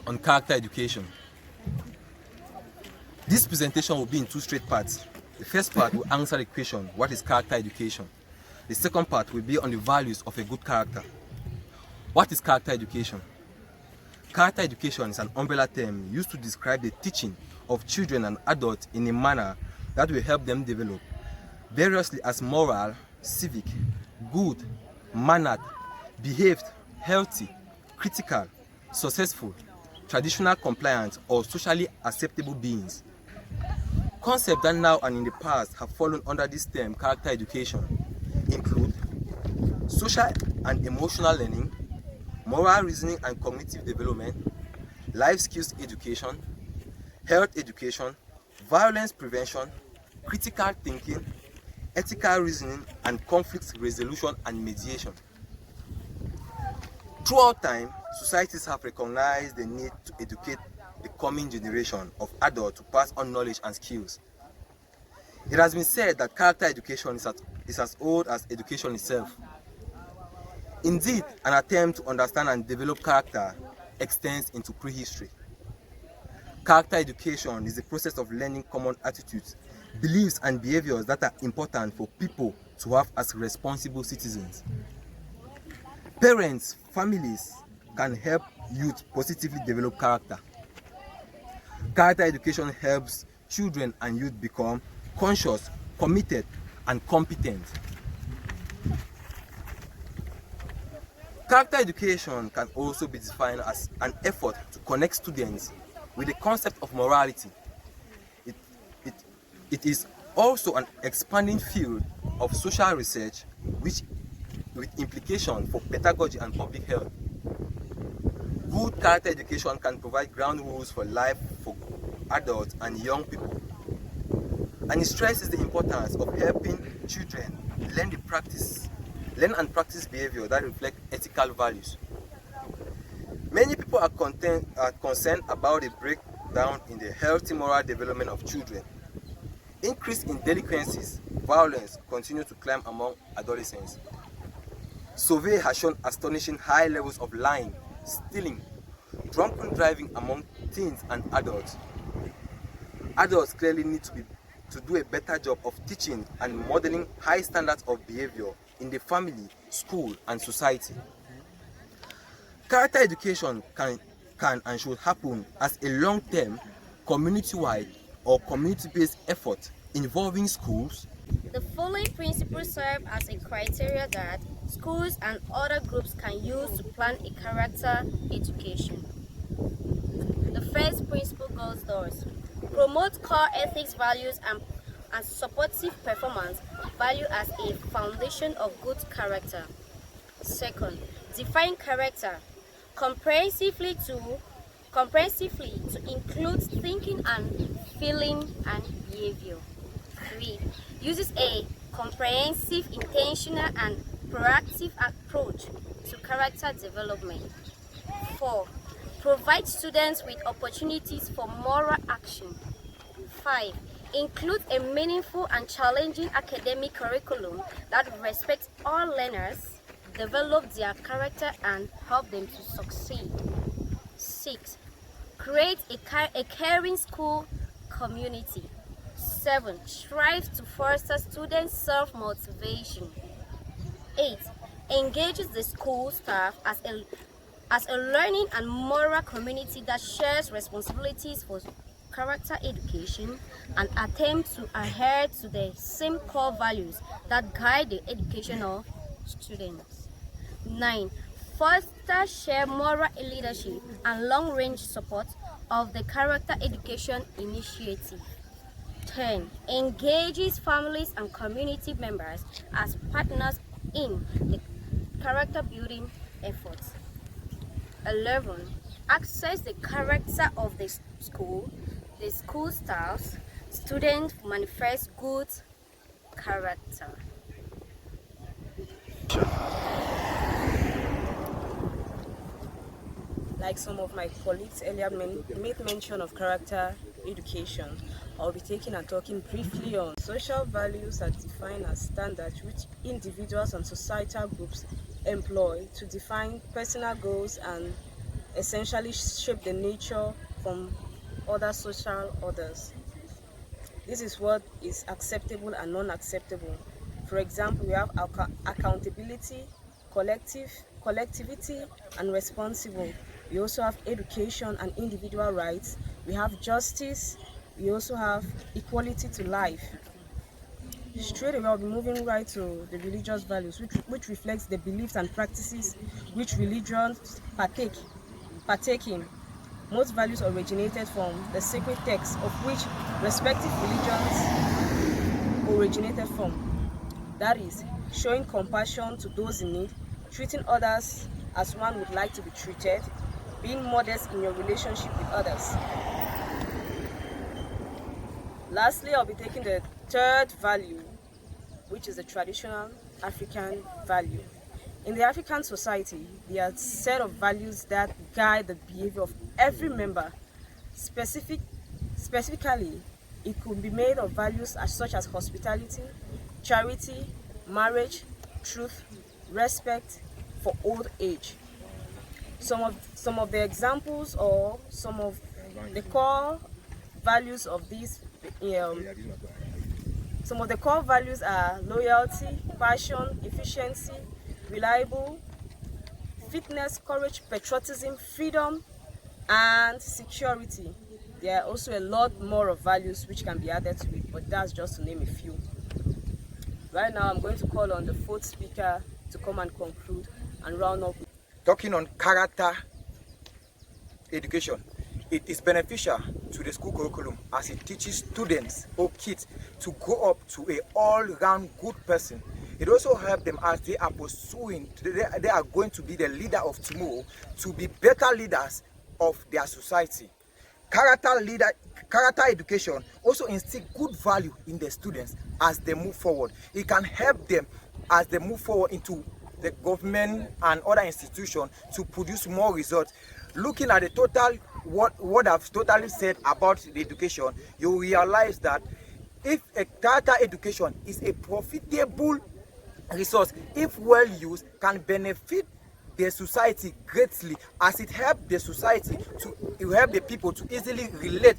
on character education. This presentation will be in two straight parts. The first part will answer the question, what is character education? The second part will be on the values of a good character. What is character education? Character education is an umbrella term used to describe the teaching of children and adults in a manner that will help them develop variously as moral, civic, good, mannered, behaved, healthy, critical, successful, traditional compliant, or socially acceptable beings. Concepts that now and in the past have fallen under this term character education include social and emotional learning, moral reasoning and cognitive development, life skills education, health education, violence prevention, critical thinking, ethical reasoning, and conflict resolution and mediation. Throughout time, societies have recognized the need to educate the coming generation of adults to pass on knowledge and skills. It has been said that character education is as old as education itself. Indeed, an attempt to understand and develop character extends into prehistory. Character education is the process of learning common attitudes, beliefs, and behaviors that are important for people to have as responsible citizens. Parents, families can help youth positively develop character. Character education helps children and youth become conscious, committed, and competent. Character education can also be defined as an effort to connect students with the concept of morality. It is also an expanding field of social research with implication for pedagogy and public health. Good character education can provide ground rules for life for adults and young people. And it stresses the importance of helping children learn and practice behavior that reflect ethical values. Many people are concerned about a breakdown in the healthy moral development of children. Increase in delinquencies, violence continue to climb among adolescents. Survey has shown astonishing high levels of lying, stealing, drunken driving among teens and adults. Adults clearly need to do a better job of teaching and modeling high standards of behavior in the family, school, and society. Character education can and should happen as a long-term, community-wide or community-based effort involving schools. The following principles serve as a criteria that schools and other groups can use to plan a character education. The first principle goes thus: promote core ethics, values, and supportive performance value as a foundation of good character. Second, define character comprehensively to include thinking and feeling and behavior. 3. Uses a comprehensive, intentional, and proactive approach to character development. 4. Provide students with opportunities for moral action. 5. Include a meaningful and challenging academic curriculum that respects all learners, develop their character, and help them to succeed. 6. Create a caring school community. 7. Strive to foster student self-motivation. 8. Engages the school staff as a learning and moral community that shares responsibilities for character education and attempts to adhere to the same core values that guide the education of students. 9. Foster share moral leadership and long-range support of the character education initiative. 10. Engages families and community members as partners in the character building efforts. 11. Access the character of the school staff, students manifest good character. Like some of my colleagues earlier made mention of character education, I'll be taking and talking briefly on social values are defined as standards which individuals and societal groups employ to define personal goals and essentially shape the nature from other social orders. This is what is acceptable and non-acceptable. For example, we have accountability, collectivity, and responsible. We also have education and individual rights. We have justice. We also have equality to life. Straight away, I'll be moving right to the religious values, which reflects the beliefs and practices which religions partake in. Most values originated from the sacred texts of which respective religions originated from. That is, showing compassion to those in need, treating others as one would like to be treated, being modest in your relationship with others. Lastly, I'll be taking the third value, which is the traditional African value. In the African society, there are a set of values that guide the behavior of every member. Specifically, it could be made of values such as hospitality, charity, marriage, truth, respect for old age. Some of the examples or some of the core values of these some of the core values are loyalty, passion, efficiency, reliable, fitness, courage, patriotism, freedom, and security. There are also a lot more of values which can be added to it, but that's just to name a few. Right now, I'm going to call on the fourth speaker to come and conclude and round up. Talking on character education, it is beneficial to the school curriculum as it teaches students or kids to grow up to an all-round good person. It also helps them as they are pursuing, they are going to be the leader of tomorrow, to be better leaders of their society. Character education also instills good value in the students as they move forward. It can help them as they move forward into the government and other institutions to produce more results. Looking at the total, what I've totally said about the education, you realize that if a character education is a profitable resource, if well used, can benefit the society greatly, as it helps the society to help the people to easily relate